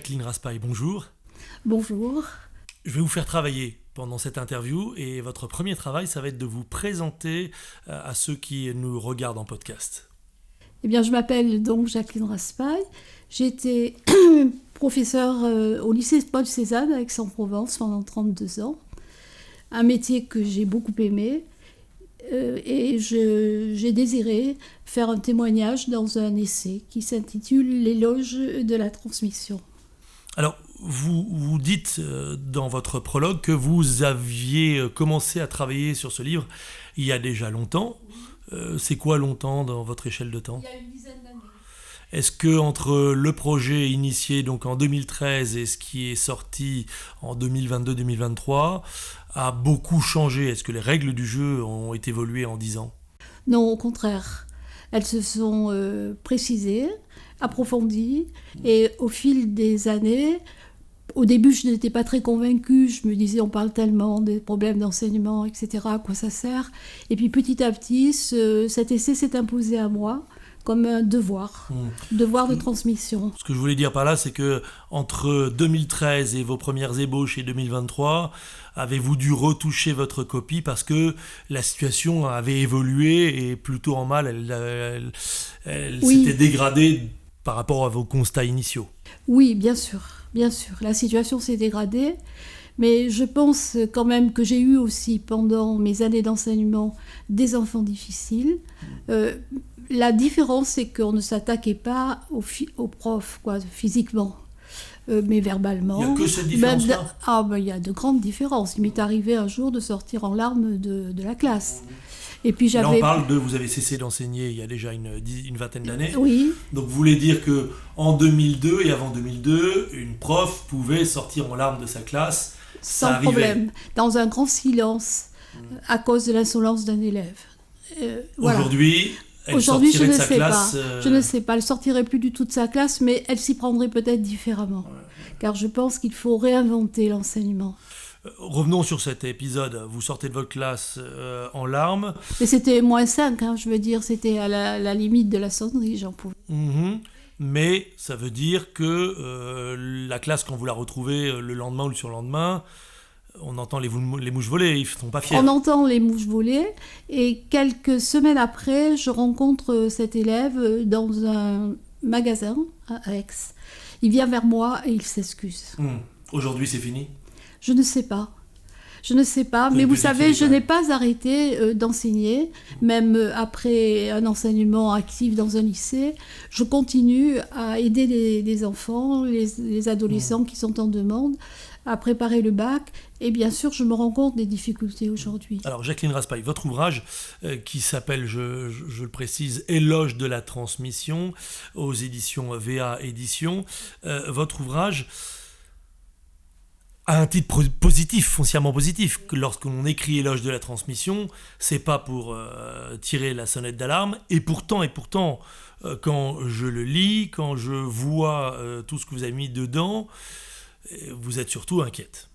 Jacqueline Raspail, bonjour. Bonjour. Je vais vous faire travailler pendant cette interview et votre premier travail, ça va être de vous présenter à ceux qui nous regardent en podcast. Eh bien, je m'appelle donc Jacqueline Raspail. J'ai été professeure au lycée Paul Cézanne à Aix-en-Provence pendant 32 ans. Un métier que j'ai beaucoup aimé et j'ai désiré faire un témoignage dans un essai qui s'intitule « L'éloge de la transmission ». Alors, vous dites dans votre prologue que vous aviez commencé à travailler sur ce livre il y a déjà longtemps. C'est quoi longtemps dans votre échelle de temps ? Il y a une dizaine d'années. Est-ce que entre le projet initié donc en 2013 et ce qui est sorti en 2022-2023 a beaucoup changé ? Est-ce que les règles du jeu ont évolué en 10 ans ? Non, au contraire. Elles se sont précisées, approfondies, et au fil des années, au début, je n'étais pas très convaincue. Je me disais, on parle tellement des problèmes d'enseignement, etc., à quoi ça sert ? Et puis petit à petit, cet essai s'est imposé à moi comme un devoir de transmission. Ce que je voulais dire par là, c'est que entre 2013 et vos premières ébauches et 2023, avez-vous dû retoucher votre copie parce que la situation avait évolué et plutôt en mal, elle Oui. s'était dégradée par rapport à vos constats initiaux ? Oui, bien sûr, bien sûr. La situation s'est dégradée, mais je pense quand même que j'ai eu aussi, pendant mes années d'enseignement, des enfants difficiles. La différence, c'est qu'on ne s'attaquait pas aux profs, physiquement, mais verbalement. Il n'y a que cette différence-là ? Il y a de grandes différences. Il m'est arrivé un jour de sortir en larmes de la classe. Et puis Là, on parle de vous avez cessé d'enseigner il y a déjà une vingtaine d'années. Oui. Donc vous voulez dire qu'en 2002 et avant 2002, une prof pouvait sortir en larmes de sa classe sans problème, dans un grand silence, à cause de l'insolence d'un élève. Voilà. Aujourd'hui, elle sortirait je ne de sa sais classe. Pas. Je ne sais pas. Elle sortirait plus du tout de sa classe, mais elle s'y prendrait peut-être différemment. Ouais. Car je pense qu'il faut réinventer l'enseignement. Revenons sur cet épisode. Vous sortez de votre classe en larmes. Mais c'était -5, je veux dire. C'était à la limite de la sonnerie, j'en pouvais. Mais ça veut dire que la classe, quand vous la retrouvez le lendemain ou le surlendemain, on entend les mouches voler, ils ne sont pas fiers. On entend les mouches voler, et quelques semaines après, je rencontre cet élève dans un magasin à Aix. Il vient vers moi et il s'excuse. Aujourd'hui, c'est fini ? Je ne sais pas. Mais vous savez, je n'ai pas arrêté d'enseigner, même après un enseignement actif dans un lycée. Je continue à aider les enfants, les adolescents qui sont en demande, à préparer le bac. Et bien sûr, je me rends compte des difficultés aujourd'hui. Alors, Jacqueline Raspail, votre ouvrage qui s'appelle, je le précise, « Éloge de la transmission » aux éditions VA Éditions, votre ouvrage a un titre positif, foncièrement positif. Lorsqu'on écrit Éloge de la transmission, c'est pas pour tirer la sonnette d'alarme. Et pourtant, quand je le lis, quand je vois tout ce que vous avez mis dedans, vous êtes surtout inquiète.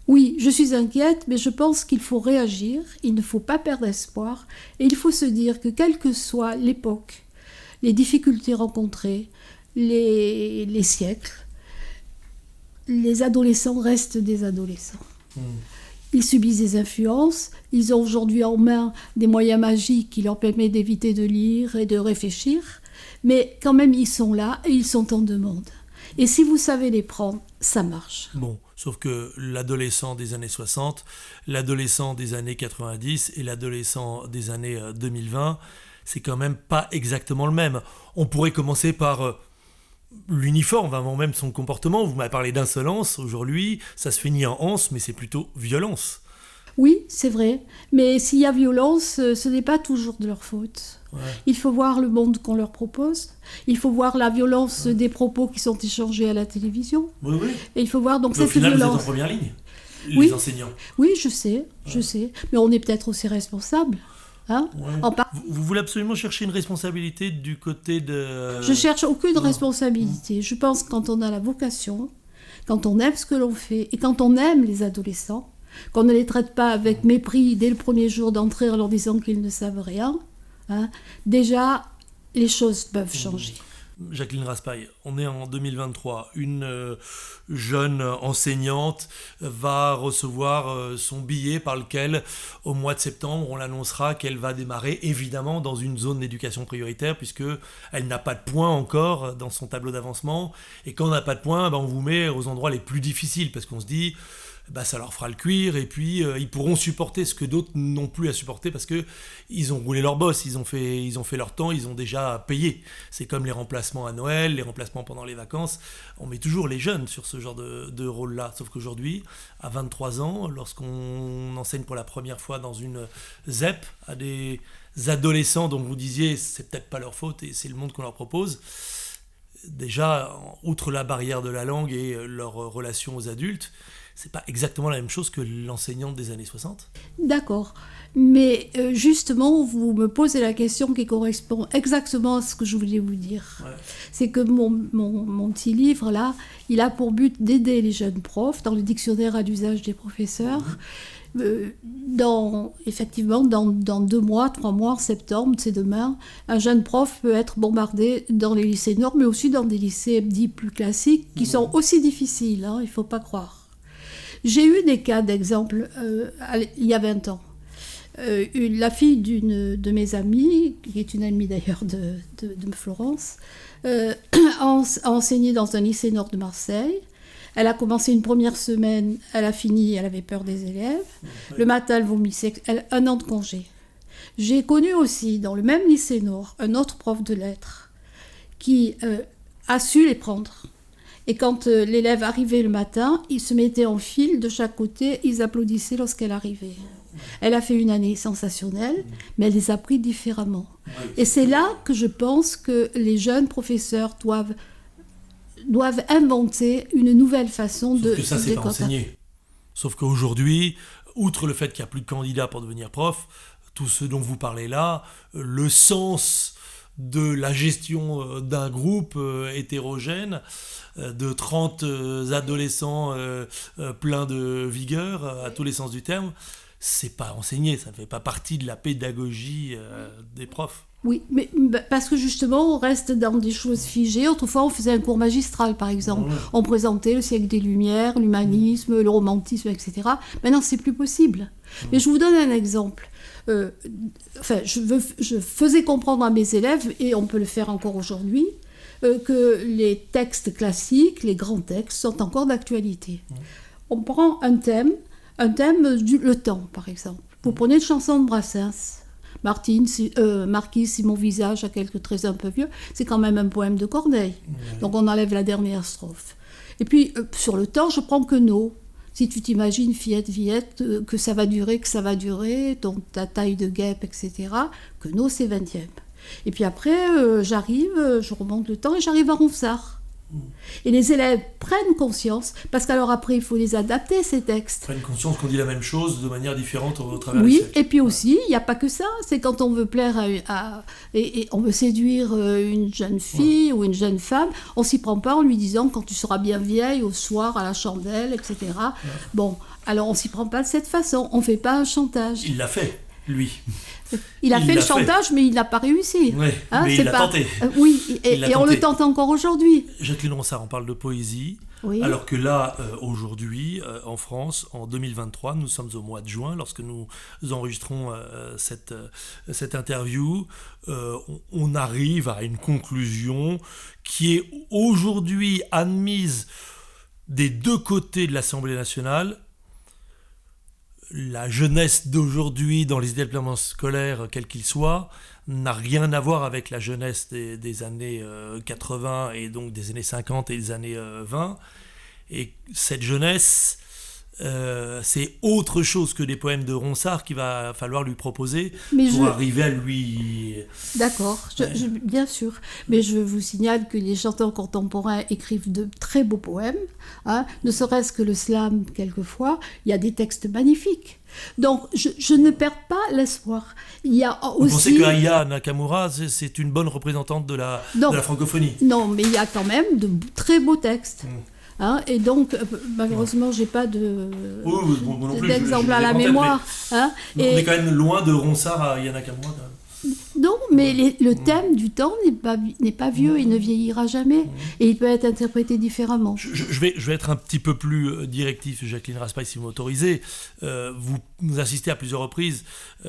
Oui, je suis inquiète, mais je pense qu'il faut réagir, il ne faut pas perdre espoir, et il faut se dire que quelle que soit l'époque, les difficultés rencontrées, les siècles, les adolescents restent des adolescents. Ils subissent des influences, ils ont aujourd'hui en main des moyens magiques qui leur permettent d'éviter de lire et de réfléchir, mais quand même ils sont là et ils sont en demande. Et si vous savez les prendre, ça marche. Bon, sauf que l'adolescent des années 60, l'adolescent des années 90 et l'adolescent des années 2020, c'est quand même pas exactement le même. On pourrait commencer par l'uniforme, avant même son comportement. Vous m'avez parlé d'insolence aujourd'hui, ça se finit en anse, mais c'est plutôt violence. Oui, c'est vrai, mais s'il y a violence, ce n'est pas toujours de leur faute. Ouais. Il faut voir le monde qu'on leur propose, il faut voir la violence des propos qui sont échangés à la télévision. Oui. Et il faut voir donc mais cette violence. Au final, vous êtes en première ligne, les enseignants. Oui, je sais, mais on est peut-être aussi responsables. Vous voulez absolument chercher une responsabilité du côté de... Je cherche aucune responsabilité. Je pense que quand on a la vocation, quand on aime ce que l'on fait, et quand on aime les adolescents, qu'on ne les traite pas avec mépris dès le premier jour d'entrée en leur disant qu'ils ne savent rien, déjà, les choses peuvent changer. Jacqueline Raspail, on est en 2023. Une jeune enseignante va recevoir son billet par lequel, au mois de septembre, on l'annoncera qu'elle va démarrer, évidemment, dans une zone d'éducation prioritaire, puisqu'elle n'a pas de points encore dans son tableau d'avancement. Et quand on n'a pas de points, on vous met aux endroits les plus difficiles, parce qu'on se dit... ça leur fera le cuir, et puis ils pourront supporter ce que d'autres n'ont plus à supporter parce qu'ils ont roulé leur bosse, ils ont fait leur temps, ils ont déjà payé. C'est comme les remplacements à Noël, les remplacements pendant les vacances. On met toujours les jeunes sur ce genre de rôle-là. Sauf qu'aujourd'hui, à 23 ans, lorsqu'on enseigne pour la première fois dans une ZEP à des adolescents dont vous disiez c'est peut-être pas leur faute et c'est le monde qu'on leur propose, déjà, outre la barrière de la langue et leur relation aux adultes, c'est pas exactement la même chose que l'enseignante des années 60. D'accord. Mais justement, vous me posez la question qui correspond exactement à ce que je voulais vous dire. Ouais. C'est que mon petit livre, là, il a pour but d'aider les jeunes profs dans le dictionnaire à l'usage des professeurs. Effectivement, dans 2 mois, 3 mois, en septembre, c'est demain, un jeune prof peut être bombardé dans les lycées nord, mais aussi dans des lycées dits plus classiques, qui sont aussi difficiles, il ne faut pas croire. J'ai eu des cas d'exemple il y a 20 ans. La fille d'une de mes amies, qui est une amie d'ailleurs de Florence, a enseigné dans un lycée nord de Marseille. Elle a commencé une première semaine, elle a fini, elle avait peur des élèves. Le matin, elle vomissait, 1 an de congé. J'ai connu aussi, dans le même lycée nord, un autre prof de lettres qui a su les prendre. Et quand l'élève arrivait le matin, ils se mettaient en file de chaque côté, ils applaudissaient lorsqu'elle arrivait. Elle a fait une année sensationnelle, mais elle les a pris différemment. Et c'est là que je pense que les jeunes professeurs doivent inventer une nouvelle façon de... Sauf que ça, c'est pas enseigné. Sauf qu'aujourd'hui, outre le fait qu'il n'y a plus de candidats pour devenir prof, tout ce dont vous parlez là, le sens de la gestion d'un groupe hétérogène, de 30 adolescents pleins de vigueur, à tous les sens du terme, c'est pas enseigné, ça ne fait pas partie de la pédagogie des profs. Oui, mais parce que justement, on reste dans des choses figées. Autrefois, on faisait un cours magistral, par exemple. On présentait le siècle des Lumières, l'humanisme, le romantisme, etc. Maintenant, c'est plus possible. Mais je vous donne un exemple. Je faisais comprendre à mes élèves, et on peut le faire encore aujourd'hui, que les textes classiques, les grands textes, sont encore d'actualité. On prend un thème, le temps, par exemple. Vous prenez une chanson de Brassens, Marquise, si mon visage a quelques traits un peu vieux, c'est quand même un poème de Corneille. Donc on enlève la dernière strophe. Et puis, sur le temps, je prends Queneau. Si tu t'imagines, Villette, que ça va durer, donc ta taille de guêpe, etc. Queneau, c'est 20e. Et puis après, je remonte le temps et j'arrive à Ronsard. Et les élèves prennent conscience, parce qu'alors après, il faut les adapter, ces textes. Prennent conscience qu'on dit la même chose de manière différente au travers des siècles. Oui, et puis aussi, il n'y a pas que ça. C'est quand on veut plaire et on veut séduire une jeune fille ou une jeune femme, on s'y prend pas en lui disant quand tu seras bien vieille, au soir, à la chandelle, etc. Bon, alors on s'y prend pas de cette façon. On fait pas un chantage. Il l'a fait, lui. Il a fait le chantage, mais il n'a pas réussi. Oui, mais il l'a tenté. Oui, et on le tente encore aujourd'hui. Jacqueline Ronsard, on parle de poésie, alors que là, aujourd'hui, en France, en 2023, nous sommes au mois de juin, lorsque nous enregistrons cette interview, on arrive à une conclusion qui est aujourd'hui admise des 2 côtés de l'Assemblée nationale. La jeunesse d'aujourd'hui dans les établissements scolaires, quels qu'ils soient, n'a rien à voir avec la jeunesse des années 80 et donc des années 50 et des années 20. Et cette jeunesse, c'est autre chose que les poèmes de Ronsard qu'il va falloir lui proposer arriver à lui... D'accord, bien sûr. Mais je vous signale que les chanteurs contemporains écrivent de très beaux poèmes. Ne serait-ce que le slam, quelquefois, il y a des textes magnifiques. Donc, je ne perds pas l'espoir. Il y a aussi... Vous pensez que Aya Nakamura, c'est une bonne représentante de la francophonie? Non, mais il y a quand même de très beaux textes. Et donc, malheureusement, j'ai pas d'exemple à la mémoire. On est quand même loin de Ronsard à Aya Nakamura. Non, mais le thème du temps n'est pas vieux, il ne vieillira jamais, et il peut être interprété différemment. Je vais être un petit peu plus directif, Jacqueline Raspail, si vous m'autorisez. Vous nous insistez à plusieurs reprises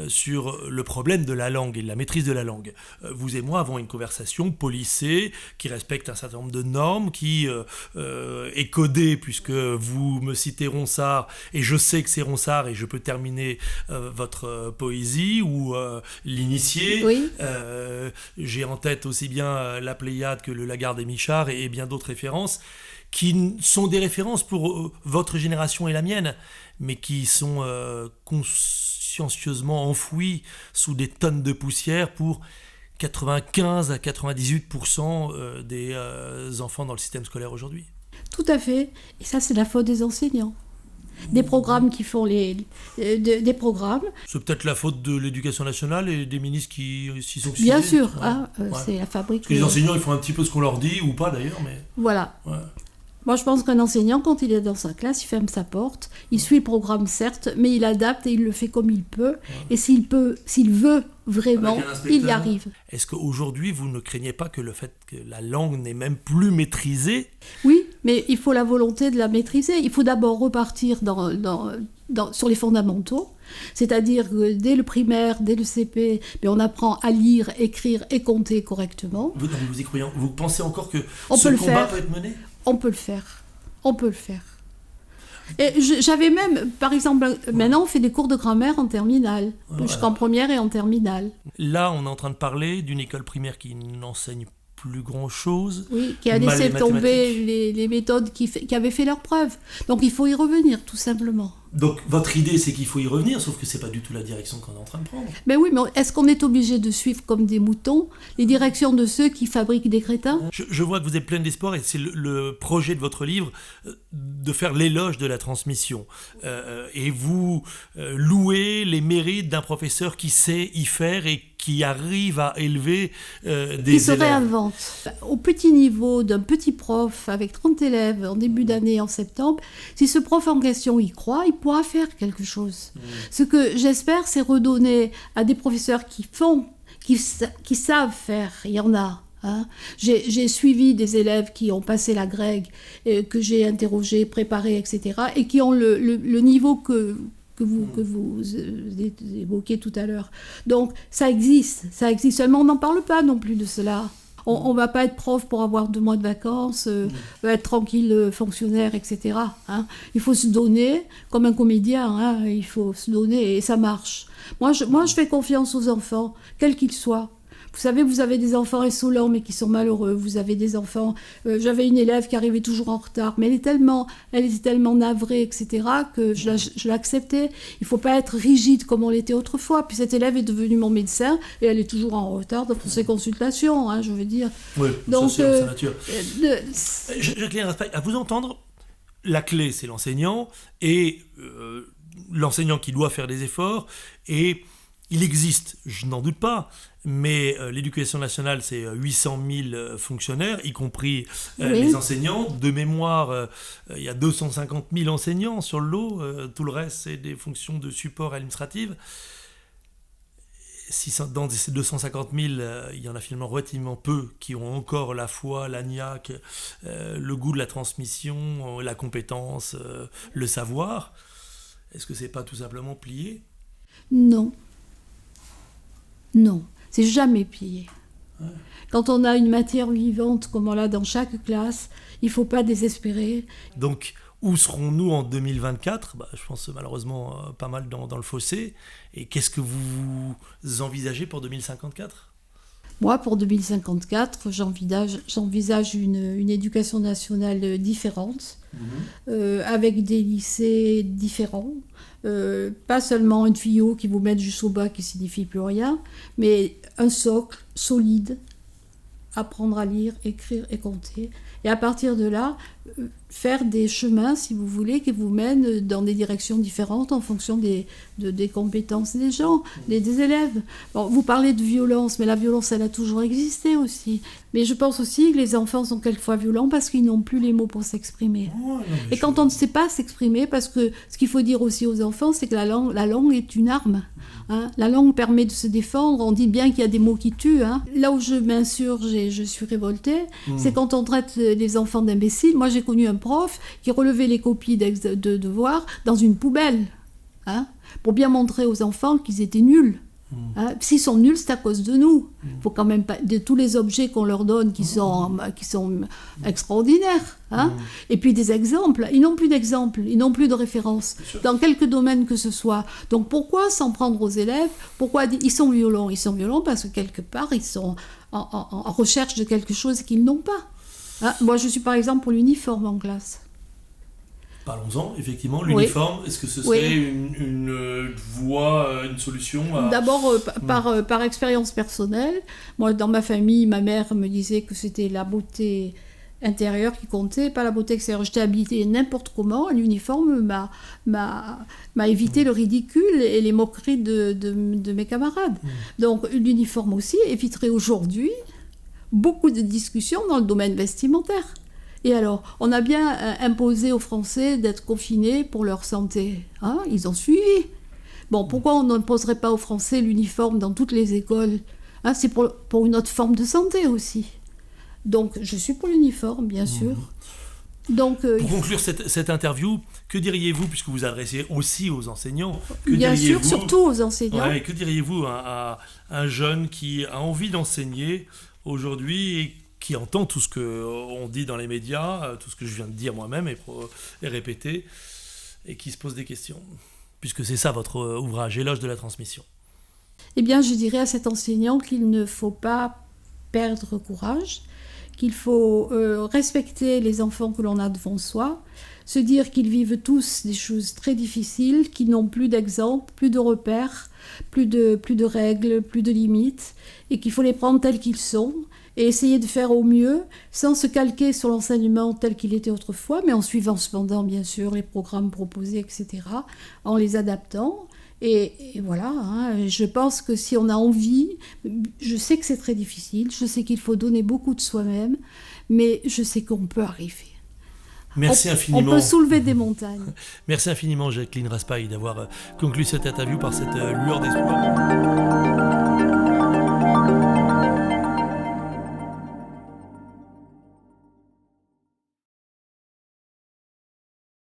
sur le problème de la langue et de la maîtrise de la langue. Vous et moi avons une conversation policée qui respecte un certain nombre de normes, qui est codée, puisque vous me citez Ronsard, et je sais que c'est Ronsard, et je peux terminer votre poésie, ou L'Initié. Oui. J'ai en tête aussi bien la Pléiade que le Lagarde et Michard, et bien d'autres références, qui sont des références pour votre génération et la mienne, mais qui sont consciencieusement enfouies sous des tonnes de poussière pour 95 à 98% des enfants dans le système scolaire aujourd'hui. Tout à fait, et ça c'est la faute des enseignants. Des programmes qui font des programmes. C'est peut-être la faute de l'éducation nationale et des ministres qui s'y sont occupés. Bien sûr, ouais. C'est la fabrique. Parce que les enseignants, ils font un petit peu ce qu'on leur dit, ou pas d'ailleurs, mais... Voilà. Ouais. Moi, je pense qu'un enseignant, quand il est dans sa classe, il ferme sa porte, il suit le programme, certes, mais il adapte et il le fait comme il peut. Et s'il veut vraiment, il y arrive. Est-ce qu'aujourd'hui, vous ne craignez pas que le fait que la langue n'est même plus maîtrisée? Oui, mais il faut la volonté de la maîtriser. Il faut d'abord repartir sur les fondamentaux, c'est-à-dire que dès le primaire, dès le CP, on apprend à lire, écrire et compter correctement. Vous y croyez? Vous pensez encore que On ce peut le combat faire. peut être mené? On peut le faire. On peut le faire. Et j'avais même, par exemple, maintenant on fait des cours de grammaire en terminale, jusqu'en première et en terminale. Là, on est en train de parler d'une école primaire qui n'enseigne plus grand-chose. Oui, qui a laissé tomber les méthodes qui avaient fait leurs preuves. Donc il faut y revenir, tout simplement. Donc votre idée, c'est qu'il faut y revenir, sauf que c'est pas du tout la direction qu'on est en train de prendre. Mais oui, mais est-ce qu'on est obligé de suivre comme des moutons les directions de ceux qui fabriquent des crétins? Je vois que vous êtes pleine d'espoir, et c'est le projet de votre livre de faire l'éloge de la transmission. Et vous louez les mérites d'un professeur qui sait y faire et qui arrive à élever des élèves. Qui se réinvente. Au petit niveau d'un petit prof avec 30 élèves en début d'année, en septembre, si ce prof en question y croit, il pourra faire quelque chose. Ce que j'espère, c'est redonner à des professeurs qui savent faire. Il y en a. Hein. J'ai suivi des élèves qui ont passé la grecque, que j'ai interrogé, préparé, etc. et qui ont le niveau que vous évoquiez tout à l'heure. Donc ça existe seulement on n'en parle pas non plus de cela. On ne va pas être prof pour avoir 2 mois de vacances, être tranquille fonctionnaire, etc. Hein. Il faut se donner, comme un comédien, hein, il faut se donner et ça marche. Moi, je fais confiance aux enfants, quels qu'ils soient. Vous savez, vous avez des enfants insolents mais qui sont malheureux. Vous avez des enfants... j'avais une élève qui arrivait toujours en retard, mais elle était tellement navrée, etc., que je l'acceptais. Il ne faut pas être rigide comme on l'était autrefois. Puis cette élève est devenue mon médecin et elle est toujours en retard dans ses consultations, hein, je veux dire. Oui, donc, ça c'est sa nature. Jacqueline Raspail, à vous entendre, la clé c'est l'enseignant, et l'enseignant qui doit faire des efforts, et il existe, je n'en doute pas, mais l'éducation nationale, c'est 800 000 fonctionnaires, y compris les enseignants. De mémoire, il y a 250 000 enseignants sur le lot. Tout le reste, c'est des fonctions de support administratif. Dans ces 250 000, il y en a finalement relativement peu qui ont encore la foi, la niaque, le goût de la transmission, la compétence, le savoir. Est-ce que c'est pas tout simplement plié? Non. Non, c'est jamais plié. Ouais. Quand on a une matière vivante comme on l'a dans chaque classe, il ne faut pas désespérer. Donc, où serons-nous en 2024 ? Je pense malheureusement pas mal dans le fossé. Et qu'est-ce que vous envisagez pour 2054 ? Moi, pour 2054, j'envisage une éducation nationale différente, avec des lycées différents. Pas seulement un tuyau qui vous met jusqu'au bas qui ne signifie plus rien, mais un socle solide, apprendre à lire, écrire et compter. Et à partir de là, faire des chemins, si vous voulez, qui vous mènent dans des directions différentes en fonction des compétences des gens, des élèves. Bon, vous parlez de violence, mais la violence, elle a toujours existé aussi. Mais je pense aussi que les enfants sont quelquefois violents parce qu'ils n'ont plus les mots pour s'exprimer. Et quand on ne sait pas s'exprimer, parce que ce qu'il faut dire aussi aux enfants, c'est que la langue est une arme. Hein. La langue permet de se défendre. On dit bien qu'il y a des mots qui tuent. Hein. Là où je m'insurge et je suis révoltée, c'est quand on traite les enfants d'imbéciles. Moi, j'ai connu un prof qui relevait les copies de devoirs dans une poubelle, hein, pour bien montrer aux enfants qu'ils étaient nuls. Hein. S'ils sont nuls, c'est à cause de nous. Il faut quand même pas de tous les objets qu'on leur donne qui sont extraordinaires. Hein. Et puis des exemples. Ils n'ont plus d'exemples, ils n'ont plus de références dans quelques domaines que ce soit. Donc pourquoi s'en prendre aux élèves? Pourquoi ils sont violents? Ils sont violents parce que quelque part ils sont en recherche de quelque chose qu'ils n'ont pas. Hein. Moi, je suis par exemple pour l'uniforme en classe. Parlons-en, effectivement, l'uniforme, est-ce que ce serait une voie, une solution D'abord, par expérience personnelle, moi, dans ma famille, ma mère me disait que c'était la beauté intérieure qui comptait, pas la beauté extérieure. J'étais habillée n'importe comment, l'uniforme m'a évité le ridicule et les moqueries de mes camarades. Donc, l'uniforme aussi éviterait aujourd'hui beaucoup de discussions dans le domaine vestimentaire. Et alors, on a bien imposé aux Français d'être confinés pour leur santé. Hein, ils ont suivi. Bon, pourquoi on n'imposerait pas aux Français l'uniforme dans toutes les écoles? Hein, c'est pour une autre forme de santé aussi. Donc, je suis pour l'uniforme, bien sûr. Donc, pour conclure cette interview, que diriez-vous, puisque vous adressez aussi aux enseignants, bien sûr, surtout aux enseignants. Ouais, que diriez-vous à un jeune qui a envie d'enseigner aujourd'hui et qui entend tout ce qu'on dit dans les médias, tout ce que je viens de dire moi-même et répéter, et qui se pose des questions, puisque c'est ça votre ouvrage, Éloge de la transmission. Eh bien, je dirais à cet enseignant qu'il ne faut pas perdre courage, qu'il faut respecter les enfants que l'on a devant soi, se dire qu'ils vivent tous des choses très difficiles, qu'ils n'ont plus d'exemple, plus de repères, plus de règles, plus de limites, et qu'il faut les prendre tels qu'ils sont, et essayer de faire au mieux, sans se calquer sur l'enseignement tel qu'il était autrefois, mais en suivant cependant, bien sûr, les programmes proposés, etc., en les adaptant. Et voilà, hein, je pense que si on a envie, je sais que c'est très difficile, je sais qu'il faut donner beaucoup de soi-même, mais je sais qu'on peut arriver. Merci infiniment. On peut soulever des montagnes. Merci infiniment, Jacqueline Raspail, d'avoir conclu cette interview par cette lueur d'espoir.